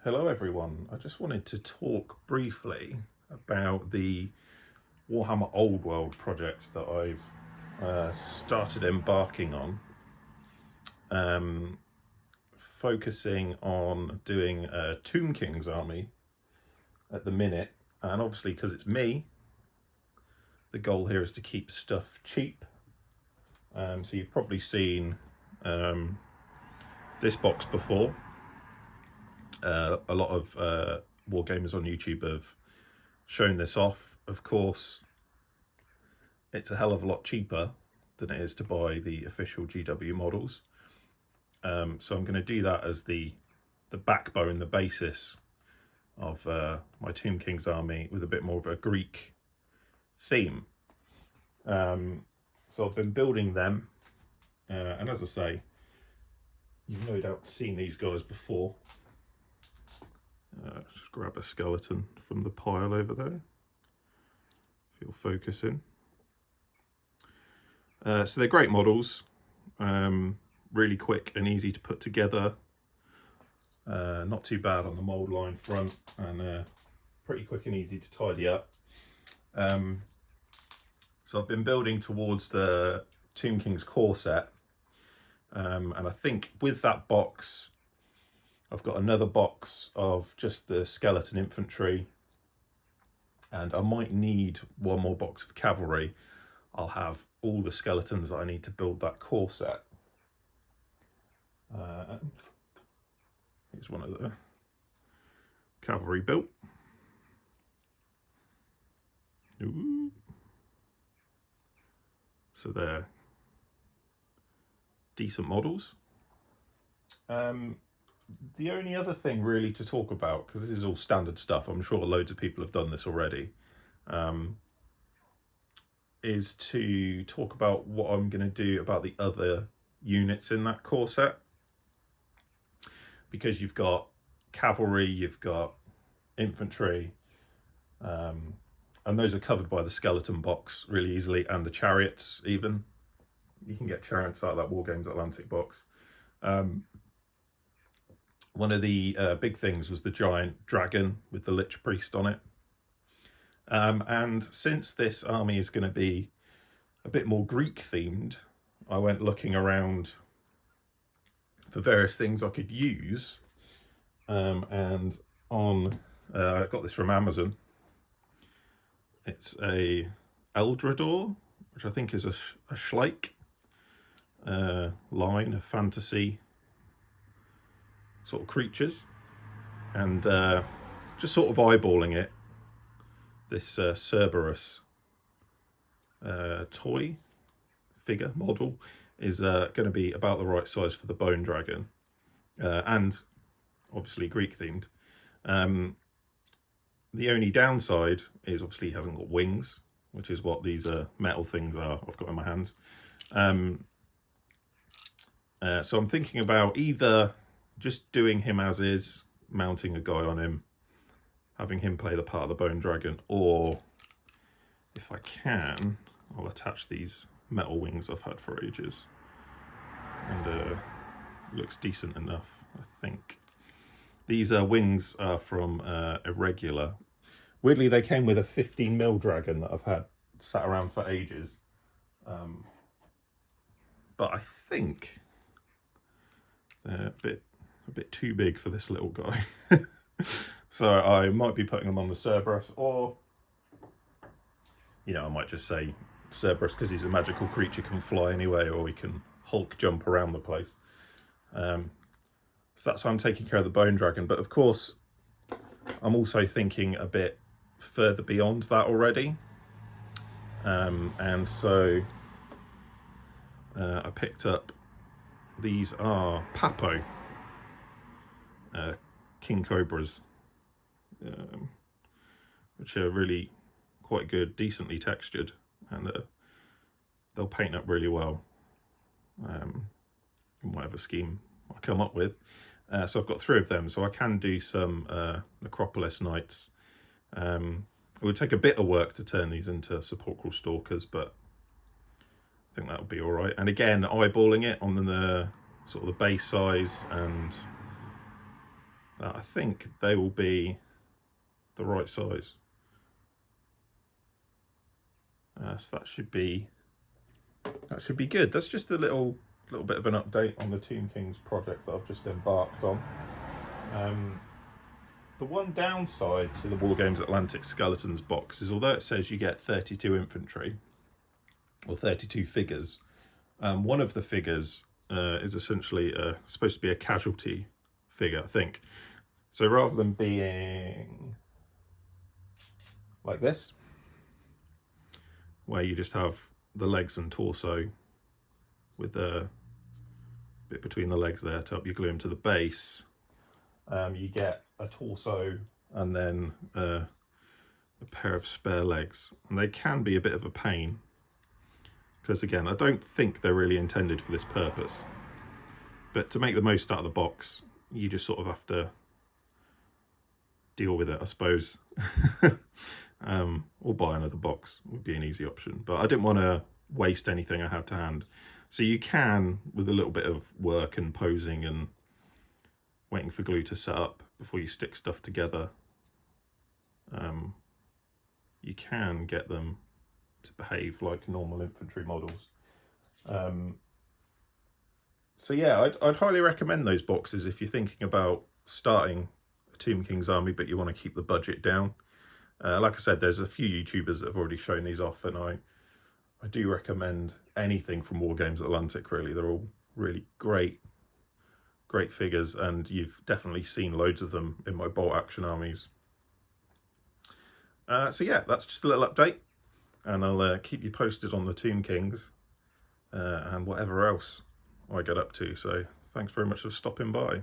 Hello everyone, I just wanted to talk briefly about the Warhammer Old World project that I've started embarking on, focusing on doing a Tomb King's army at the minute, and obviously because it's me, the goal here is to keep stuff cheap. So you've probably seen this box before. A lot of Wargamers on YouTube have shown this off. Of course, it's a hell of a lot cheaper than it is to buy the official GW models. So I'm going to do that as the backbone, the basis of my Tomb King's army with a bit more of a Greek theme. So I've been building them, and as I say, you've no doubt seen these guys before. Just grab a skeleton from the pile over there, if you'll focus in. So they're great models, really quick and easy to put together, not too bad on the mould line front, and pretty quick and easy to tidy up. So I've been building towards the Tomb King's core set, and I think with that box I've got another box of just the skeleton infantry, and I might need one more box of cavalry. I'll have all the skeletons that I need to build that core set. Here's one of the cavalry built. Ooh. So they're decent models. The only other thing really to talk about, because this is all standard stuff, I'm sure loads of people have done this already, is to talk about what I'm going to do about the other units in that core set. Because you've got cavalry, you've got infantry, and those are covered by the skeleton box really easily, and the chariots even. You can get chariots out of that Wargames Atlantic box. One of the big things was the giant dragon with the Lich Priest on it. And since this army is going to be a bit more Greek themed, I went looking around for various things I could use. And I got this from Amazon. It's a Eldrador, which I think is a Schleich line of fantasy sort of creatures, and just sort of eyeballing it, this Cerberus toy figure model is going to be about the right size for the bone dragon, and obviously Greek themed. The only downside is obviously he hasn't got wings, which is what these metal things are I've got in my hands. So I'm thinking about either just doing him as is, mounting a guy on him, having him play the part of the bone dragon, or if I can, I'll attach these metal wings I've had for ages, and looks decent enough, I think. These wings are from Irregular. Weirdly, they came with a 15mm dragon that I've had sat around for ages, but I think they're a bit too big for this little guy. So I might be putting them on the Cerberus, or, you know, I might just say Cerberus because he's a magical creature, can fly anyway, or he can Hulk jump around the place. So that's how I'm taking care of the bone dragon. But of course, I'm also thinking a bit further beyond that already. And so I picked up, these are Papo King Cobras, which are really quite good, decently textured, and they'll paint up really well in whatever scheme I come up with. So I've got 3 of them, so I can do some Necropolis Knights. It would take a bit of work to turn these into Sepulchral Stalkers, but I think that would be all right. And again, eyeballing it on the sort of the base size and that I think they will be the right size. So that should be good. That's just a little bit of an update on the Tomb Kings project that I've just embarked on. The one downside to the Wargames Atlantic Skeletons box is, although it says you get 32 infantry, or 32 figures, one of the figures is essentially supposed to be a casualty figure, I think. So rather than being like this, where you just have the legs and torso with a bit between the legs there to help you glue them to the base, you get a torso and then a pair of spare legs, and they can be a bit of a pain because, again, I don't think they're really intended for this purpose, but to make the most out of the box you just sort of have to deal with it, I suppose. Or buy another box would be an easy option, but I didn't want to waste anything I had to hand. So you can, with a little bit of work and posing and waiting for glue to set up before you stick stuff together, you can get them to behave like normal infantry models. So yeah, I'd highly recommend those boxes if you're thinking about starting a Tomb Kings army but you want to keep the budget down. Like I said, there's a few YouTubers that have already shown these off, and I do recommend anything from Wargames Atlantic, really. They're all really great figures, and you've definitely seen loads of them in my bolt action armies. So yeah, that's just a little update, and I'll keep you posted on the Tomb Kings and whatever else I get up to. So thanks very much for stopping by.